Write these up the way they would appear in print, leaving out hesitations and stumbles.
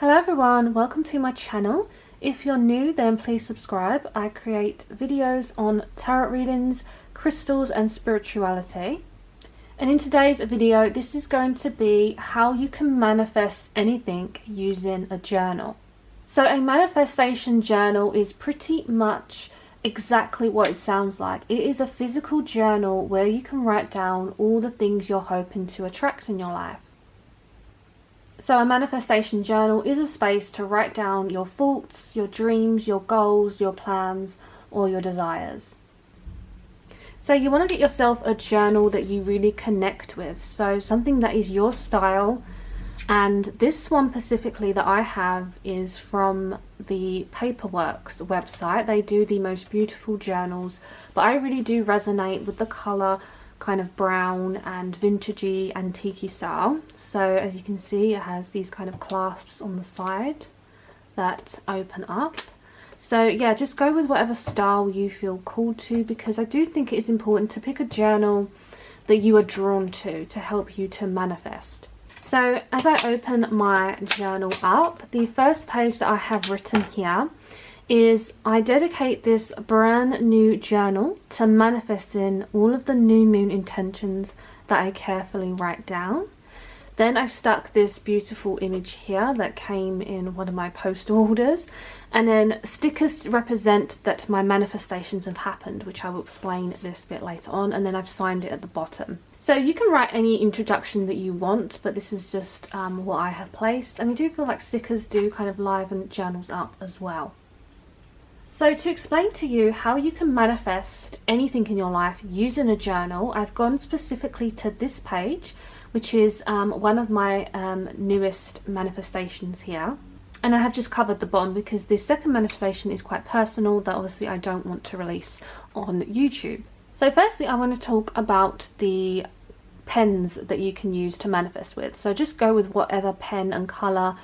Hello everyone, welcome to my channel. If you're new, then please subscribe. I create videos on tarot readings, crystals and spirituality. And in today's video, this is going to be how you can manifest anything using a journal. So a manifestation journal is pretty much exactly what it sounds like. It is a physical journal where you can write down all the things you're hoping to attract in your life. So a manifestation journal is a space to write down your thoughts, your dreams, your goals, your plans, or your desires. So you want to get yourself a journal that you really connect with. So something that is your style. And this one specifically that I have is from the Paperworks website. They do the most beautiful journals, but I really do resonate with the colour kind of brown and vintagey antique style. So as you can see, it has these kind of clasps on the side that open up. So yeah, just go with whatever style you feel called to, because I do think it is important to pick a journal that you are drawn to help you to manifest. So as I open my journal up, the first page that I have written here is I dedicate this brand new journal to manifesting all of the new moon intentions that I carefully write down. Then I've stuck this beautiful image here that came in one of my postal orders, and then stickers represent that my manifestations have happened, which I will explain this bit later on, and then I've signed it at the bottom. So you can write any introduction that you want, but this is just what I have placed, and I do feel like stickers do kind of liven journals up as well. So to explain to you how you can manifest anything in your life using a journal, I've gone specifically to this page, which is one of my newest manifestations here. And I have just covered the bottom because the second manifestation is quite personal that obviously I don't want to release on YouTube. So firstly, I want to talk about the pens that you can use to manifest with. So just go with whatever pen and colour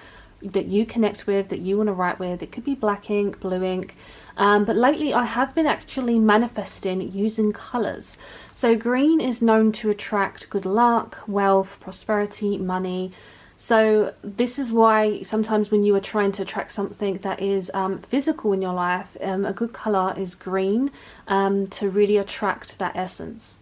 that you connect with, that you want to write with. It could be black ink, blue ink, but lately I have been actually manifesting using colours. So green is known to attract good luck, wealth, prosperity, money. So this is why sometimes when you are trying to attract something that is physical in your life, a good colour is green to really attract that essence.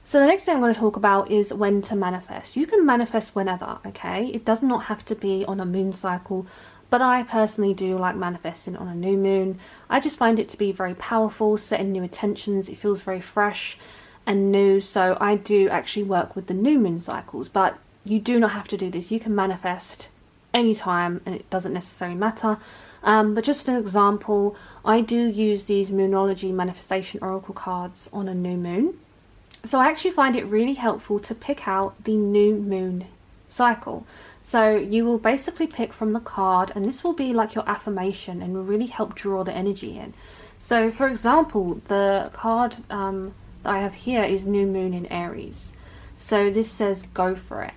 So the next thing I'm going to talk about is when to manifest. You can manifest whenever, okay? It does not have to be on a moon cycle, but I personally do like manifesting on a new moon. I just find it to be very powerful, setting new intentions. It feels very fresh and new, so I do actually work with the new moon cycles, but you do not have to do this. You can manifest anytime and it doesn't necessarily matter. But just an example, I do use these Moonology manifestation oracle cards on a new moon. So I actually find it really helpful to pick out the new moon cycle. So you will basically pick from the card, and this will be like your affirmation and will really help draw the energy in. So for example, the card that I have here is new moon in Aries. So this says go for it.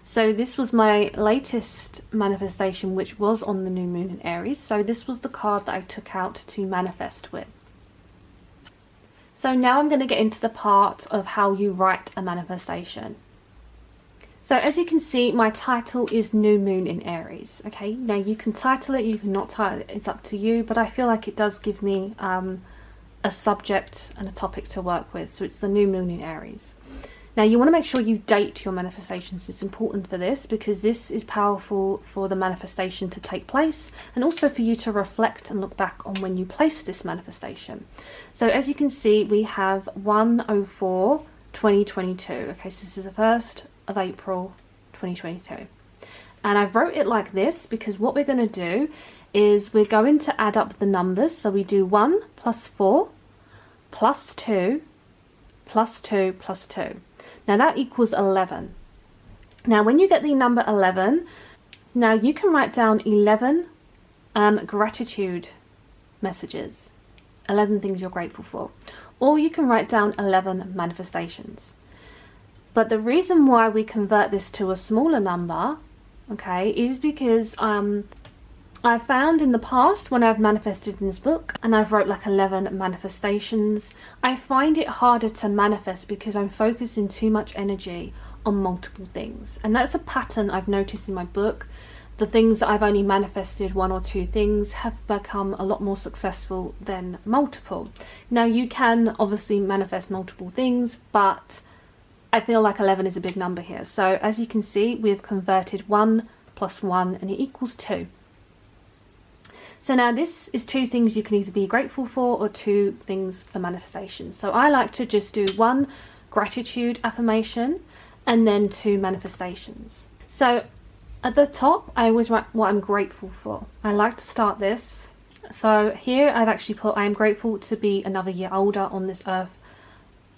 So this was my latest manifestation, which was on the new moon in Aries. So this was the card that I took out to manifest with. So now I'm going to get into the part of how you write a manifestation. So as you can see, my title is New Moon in Aries. Okay, now you can title it, you can not title it, it's up to you, but I feel like it does give me a subject and a topic to work with. So it's the New Moon in Aries. Now you want to make sure you date your manifestations. It's important for this because this is powerful for the manifestation to take place, and also for you to reflect and look back on when you placed this manifestation. So as you can see, we have 1/04/2022. Okay, so this is the 1st of April 2022, and I wrote it like this because what we're going to do is we're going to add up the numbers. So we do 1 + 4 + 2 + 2 + 2. Now that equals 11. Now when you get the number 11, now you can write down 11 gratitude messages, 11 things you're grateful for, or you can write down 11 manifestations. But the reason why we convert this to a smaller number, okay, is because I found in the past when I've manifested in this book and I've wrote like 11 manifestations, I find it harder to manifest because I'm focusing too much energy on multiple things. And that's a pattern I've noticed in my book, the things that I've only manifested 1 or 2 things have become a lot more successful than multiple. Now you can obviously manifest multiple things, but I feel like 11 is a big number here. So as you can see, we've converted 1 plus 1 and it equals 2. So now this is 2 things you can either be grateful for or 2 things for manifestation. So I like to just do 1 gratitude affirmation and then 2 manifestations. So at the top, I always write what I'm grateful for. I like to start this. So here I've actually put, I am grateful to be another year older on this earth.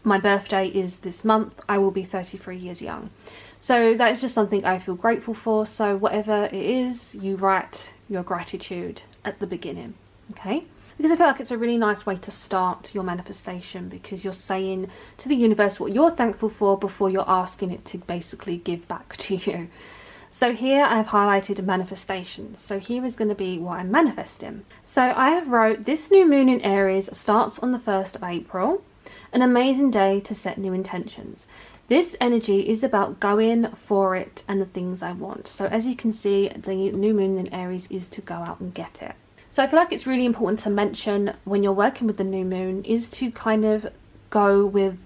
My birthday is this month. I will be 33 years young. So that is just something I feel grateful for. So whatever it is, you write your gratitude at the beginning, okay? Because I feel like it's a really nice way to start your manifestation, because you're saying to the universe what you're thankful for before you're asking it to basically give back to you. So here I've highlighted manifestations. So here is going to be what I'm manifesting. So I have wrote, this new moon in Aries starts on the 1st of April. An amazing day to set new intentions. This energy is about going for it and the things I want. So as you can see, the new moon in Aries is to go out and get it. So I feel like it's really important to mention when you're working with the new moon is to kind of go with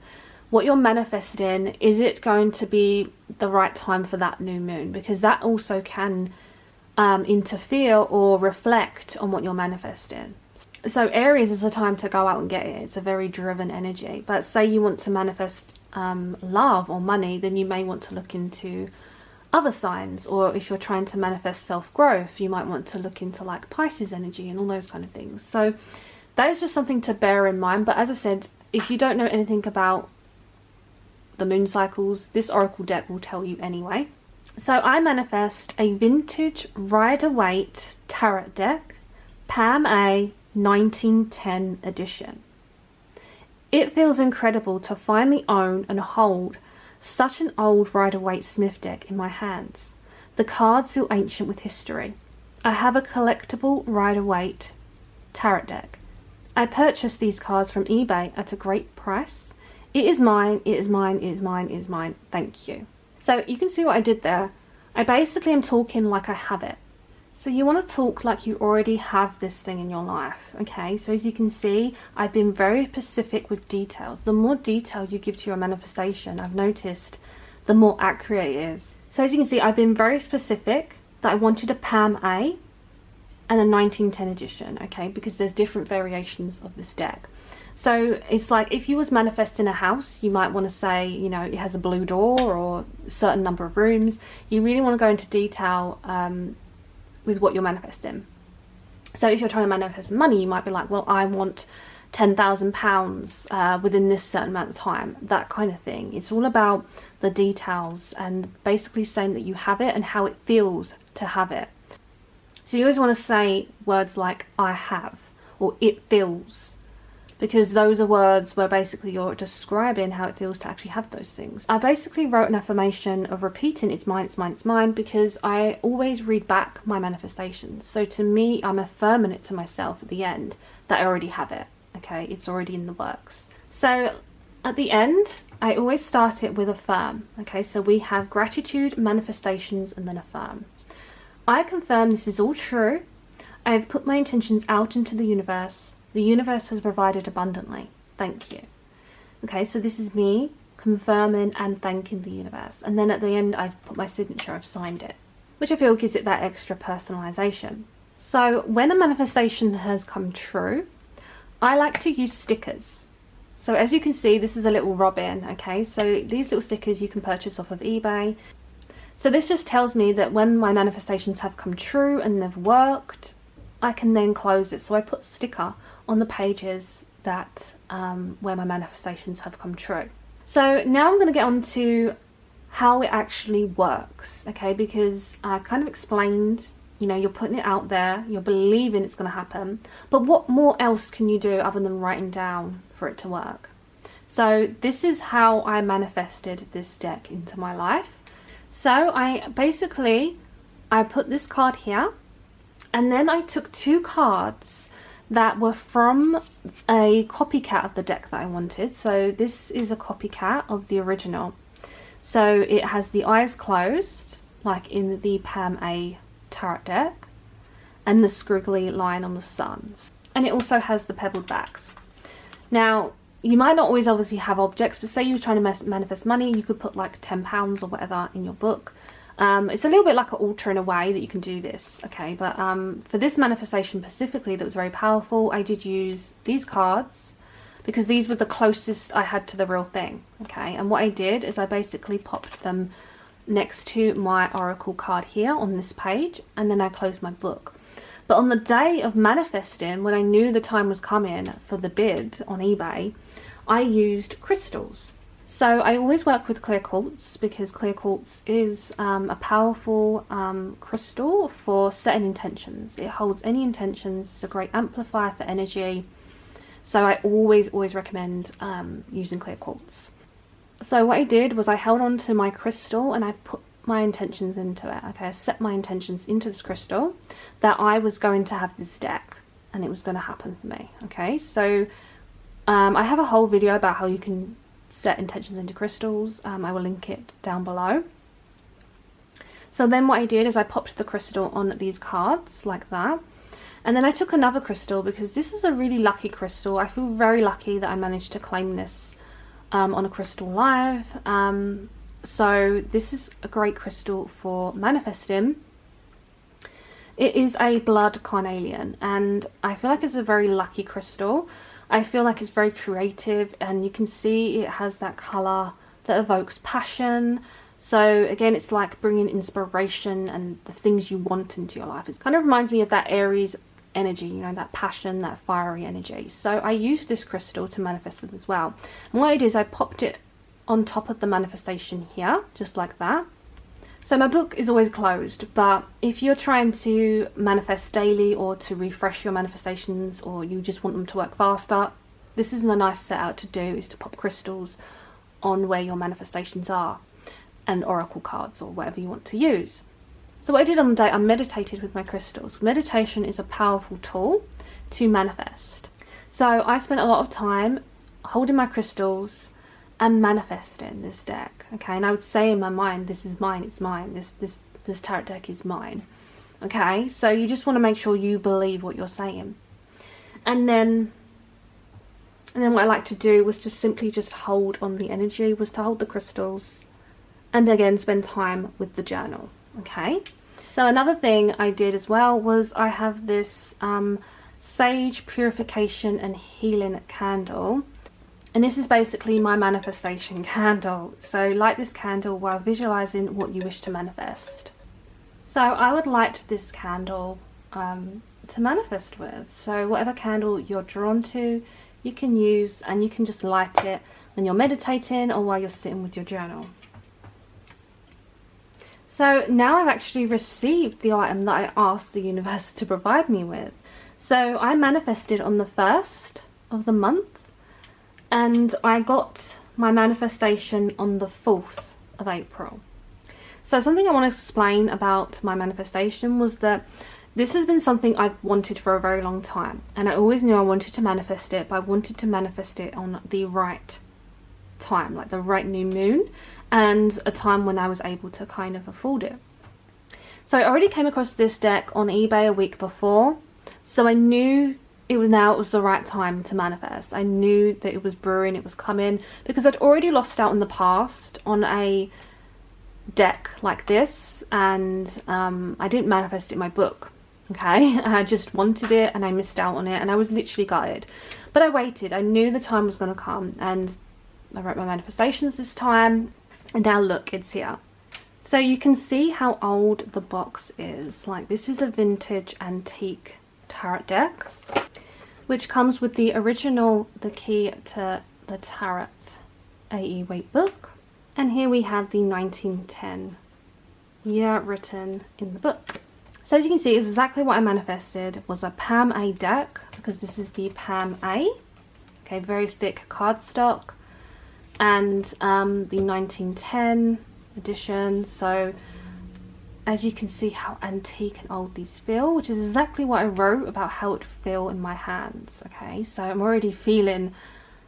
what you're manifesting. Is it going to be the right time for that new moon? Because that also can interfere or reflect on what you're manifesting. So Aries is a time to go out and get it. It's a very driven energy. But say you want to manifest love or money, then you may want to look into other signs. Or if you're trying to manifest self-growth, you might want to look into like Pisces energy and all those kind of things. So that is just something to bear in mind. But as I said, if you don't know anything about the moon cycles, this oracle deck will tell you anyway. So I manifest a vintage Rider-Waite tarot deck, Pam A 1910 edition. It feels incredible to finally own and hold such an old Rider-Waite Smith deck in my hands. The cards feel ancient with history. I have a collectible Rider-Waite tarot deck. I purchased these cards from eBay at a great price. It is mine, it is mine, it is mine, it is mine. Thank you. So you can see what I did there. I basically am talking like I have it. So you want to talk like you already have this thing in your life, okay? So as you can see, I've been very specific with details. The more detail you give to your manifestation, I've noticed, the more accurate it is. So as you can see, I've been very specific that I wanted a Pam A and a 1910 edition, okay? Because there's different variations of this deck. So it's like if you was manifesting a house, you might want to say, you know, it has a blue door or a certain number of rooms. You really want to go into detail with what you're manifesting. So if you're trying to manifest money, you might be like, well, I want £10,000 within this certain amount of time, that kind of thing. It's all about the details and basically saying that you have it and how it feels to have it. So you always want to say words like I have or it feels, because those are words where basically you're describing how it feels to actually have those things. I basically wrote an affirmation of repeating it's mine, it's mine, it's mine, because I always read back my manifestations. So to me, I'm affirming it to myself at the end that I already have it, okay? It's already in the works. So at the end, I always start it with affirm, okay? So we have gratitude, manifestations, and then affirm. I confirm this is all true. I have put my intentions out into the universe. The universe has provided abundantly. Thank you. Okay, so this is me confirming and thanking the universe. And then at the end, I've put my signature, I've signed it, which I feel gives it that extra personalization. So when a manifestation has come true, I like to use stickers. So as you can see, this is a little robin, okay? So these little stickers you can purchase off of eBay. So this just tells me that when my manifestations have come true and they've worked, I can then close it. So I put sticker on the pages that where my manifestations have come true. So now I'm going to get on to how it actually works, okay? Because I kind of explained, you know, you're putting it out there, you're believing it's going to happen, but what more else can you do other than writing down for it to work? So this is how I manifested this deck into my life. So I put this card here, and then I took 2 cards that were from a copycat of the deck that I wanted. So this is a copycat of the original. So it has the eyes closed, like in the Pam A tarot deck, and the squiggly line on the suns. And it also has the pebbled backs. Now, you might not always obviously have objects, but say you were trying to manifest money, you could put like £10 or whatever in your book. It's a little bit like an altar in a way that you can do this, okay? But for this manifestation specifically that was very powerful, I did use these cards because these were the closest I had to the real thing, okay? And what I did is I basically popped them next to my oracle card here on this page, and then I closed my book. But on the day of manifesting, when I knew the time was coming for the bid on eBay, I used crystals. So I always work with clear quartz because clear quartz is a powerful crystal for setting intentions. It holds any intentions. It's a great amplifier for energy. So I always recommend using clear quartz. So what I did was I held on to my crystal and I put my intentions into it. Okay, I set my intentions into this crystal that I was going to have this deck and it was going to happen for me. Okay, so I have a whole video about how you can set intentions into crystals. I will link it down below. So then what I did is I popped the crystal on these cards like that, and then I took another crystal because this is a really lucky crystal. I feel very lucky that I managed to claim this on a crystal live. So this is a great crystal for manifesting. It is a blood carnelian, and I feel like it's a very lucky crystal. I feel like it's very creative, and you can see it has that colour that evokes passion. So again, it's like bringing inspiration and the things you want into your life. It kind of reminds me of that Aries energy, you know, that passion, that fiery energy. So I used this crystal to manifest it as well. And what I did is I popped it on top of the manifestation here, just like that. So my book is always closed, but if you're trying to manifest daily or to refresh your manifestations, or you just want them to work faster, this is a nice setup to do, is to pop crystals on where your manifestations are, and oracle cards or whatever you want to use. So what I did on the day, I meditated with my crystals. Meditation is a powerful tool to manifest. So I spent a lot of time holding my crystals and manifesting this deck, okay? And I would say in my mind, this is mine, it's mine, this tarot deck is mine, okay? So you just want to make sure you believe what you're saying. And then what I like to do was just simply just hold on the energy, was to hold the crystals, and again spend time with the journal, okay? So another thing I did as well was I have this sage purification and healing candle. And this is basically my manifestation candle. So light this candle while visualizing what you wish to manifest. So I would light this candle to manifest with. So whatever candle you're drawn to, you can use, and you can just light it when you're meditating or while you're sitting with your journal. So now I've actually received the item that I asked the universe to provide me with. So I manifested on the 1st of the month, and I got my manifestation on the 4th of April. So something I want to explain about my manifestation was that this has been something I've wanted for a very long time, and I always knew I wanted to manifest it, but I wanted to manifest it on the right time, like the right new moon, and a time when I was able to kind of afford it. So I already came across this deck on eBay a week before, so I knew it was the right time to manifest. I knew that it was brewing, it was coming, because I'd already lost out in the past on a deck like this, and I didn't manifest it in my book, okay? I just wanted it and I missed out on it, and I was literally gutted. But I waited, I knew the time was going to come, and I wrote my manifestations this time, and now look, it's here. So you can see how old the box is. Like, this is a vintage antique tarot deck, which comes with the original The Key to the Tarot AE Weight book, and here we have the 1910 year written in the book. So as you can see, it's exactly what I manifested. It was a Pam A deck, because this is the Pam A, okay, very thick cardstock, and the 1910 edition. So as you can see how antique and old these feel, which is exactly what I wrote about how it would feel in my hands, okay? So I'm already feeling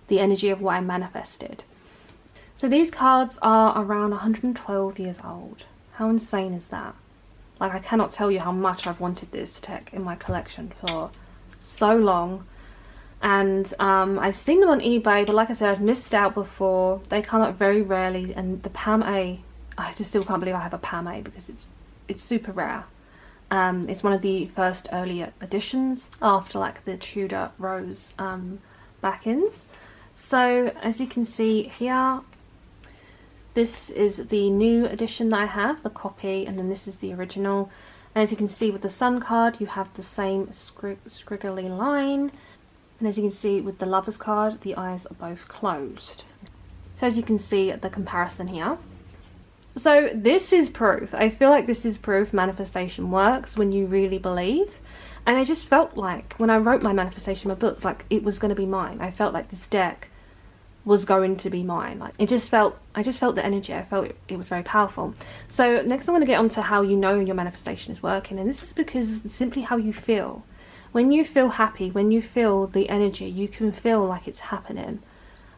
the energy of what I manifested. So these cards are around 112 years old. How insane is that? Like, I cannot tell you how much I've wanted this deck in my collection for so long. And I've seen them on eBay, but like I said, I've missed out before. They come up very rarely, and the Pam A, I just still can't believe I have a Pam A because it's super rare. It's one of the first early editions after like the Tudor Rose back-ins. So as you can see here, this is the new edition that I have, the copy, and then this is the original. And as you can see with the Sun card, you have the same squiggly line. And as you can see with the Lovers card, the eyes are both closed. So as you can see the comparison here. So this is proof. I feel like this is proof manifestation works when you really believe. And I just felt like when I wrote my manifestation, my book, like it was going to be mine. I felt like this deck was going to be mine. Like I just felt the energy. I felt it was very powerful. So next I want to get on to how you know your manifestation is working. And this is because it's simply how you feel. When you feel happy, when you feel the energy, you can feel like it's happening.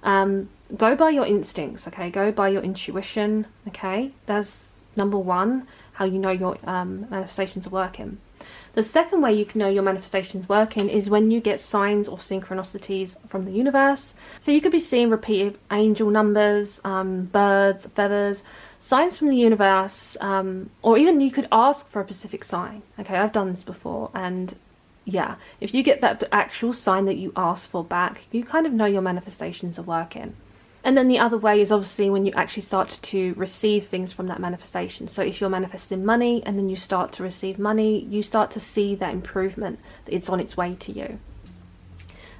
Go by your instincts, okay? Go by your intuition, okay? That's number one, how you know your manifestations are working. The second way you can know your manifestations working is when you get signs or synchronicities from the universe. So you could be seeing repeated angel numbers, birds, feathers, signs from the universe, or even you could ask for a specific sign. Okay, I've done this before, and yeah, if you get that actual sign that you asked for back, you kind of know your manifestations are working. And then the other way is obviously when you actually start to receive things from that manifestation. So if you're manifesting money and then you start to receive money, you start to see that improvement, that it's on its way to you.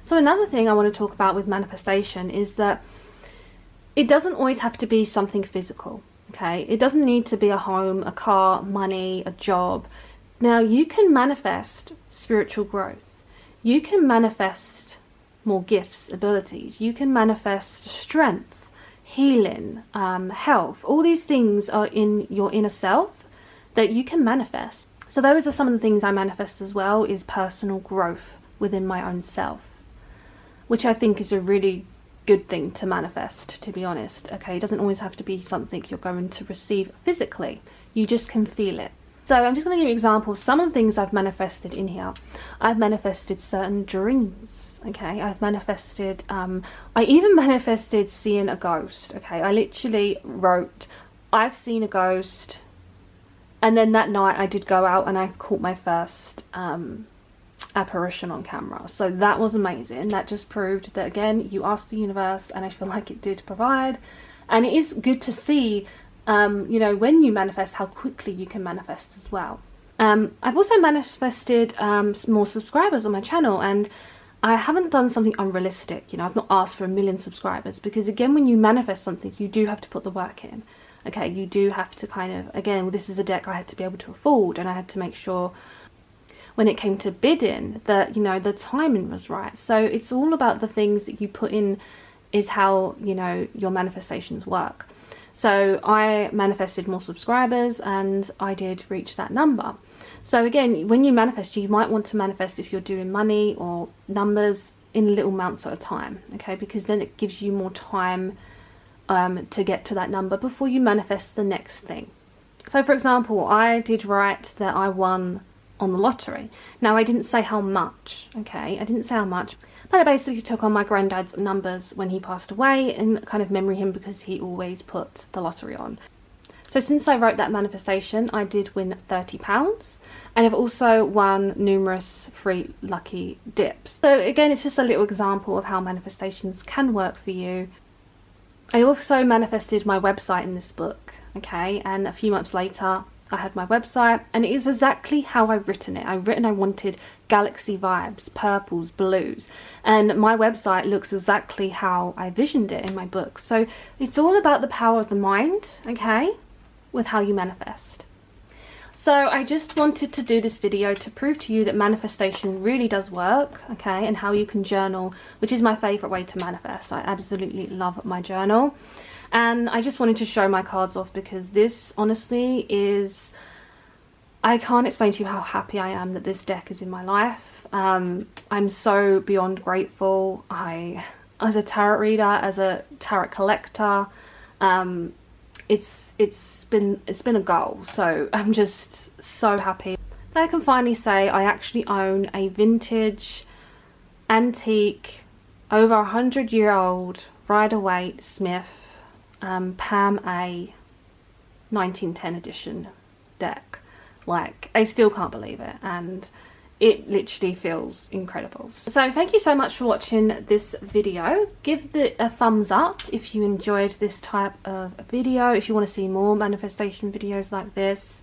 So another thing I want to talk about with manifestation is that it doesn't always have to be something physical, okay? It doesn't need to be a home, a car, money, a job. Now you can manifest spiritual growth. You can manifest more gifts, abilities. You can manifest strength, healing, health. All these things are in your inner self that you can manifest. So those are some of the things I manifest as well, is personal growth within my own self, which I think is a really good thing to manifest, to be honest. Okay, it doesn't always have to be something you're going to receive physically. You just can feel it. So I'm just going to give you examples. Some of the things I've manifested in here. I've manifested certain dreams. Okay, I've manifested, I even manifested seeing a ghost. Okay, I literally wrote, I've seen a ghost. And then that night I did go out and I caught my first apparition on camera. So that was amazing. That just proved that, again, you asked the universe, and I feel like it did provide. And it is good to see, you know, when you manifest, how quickly you can manifest as well. I've also manifested more subscribers on my channel, and I haven't done something unrealistic. You know, I've not asked for 1 million subscribers, because again, when you manifest something, you do have to put the work in. Okay, you do have to kind of, again, this is a deck I had to be able to afford, and I had to make sure when it came to bidding that, you know, the timing was right. So it's all about the things that you put in is how, you know, your manifestations work. So I manifested more subscribers, and I did reach that number. So again, when you manifest, you might want to manifest if you're doing money or numbers in little amounts at a time, okay, because then it gives you more time to get to that number before you manifest the next thing. So for example, I did write that I won on the lottery. Now I didn't say how much, okay, I didn't say how much, but I basically took on my granddad's numbers when he passed away and kind of memory him, because he always put the lottery on. So since I wrote that manifestation, I did win £30, and I've also won numerous free lucky dips. So again, it's just a little example of how manifestations can work for you. I also manifested my website in this book, okay, and a few months later I had my website, and it is exactly how I've written it. I've written I wanted galaxy vibes, purples, blues, and my website looks exactly how I visioned it in my book. So it's all about the power of the mind, okay, with how you manifest. So I just wanted to do this video to prove to you that manifestation really does work, okay, and how you can journal, which is my favourite way to manifest. I absolutely love my journal. And I just wanted to show my cards off, because this honestly is, I can't explain to you how happy I am that this deck is in my life. I'm so beyond grateful. As a tarot reader, as a tarot collector, it's been a goal. So I'm just so happy that I can finally say I actually own a vintage, antique, over 100-year-old Rider-Waite Smith Pam A 1910 edition deck. Like, I still can't believe it, and it literally feels incredible. So thank you so much for watching this video. Give it a thumbs up if you enjoyed this type of video, if you want to see more manifestation videos like this.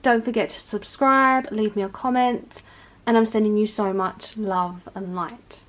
Don't forget to subscribe, leave me a comment, and I'm sending you so much love and light.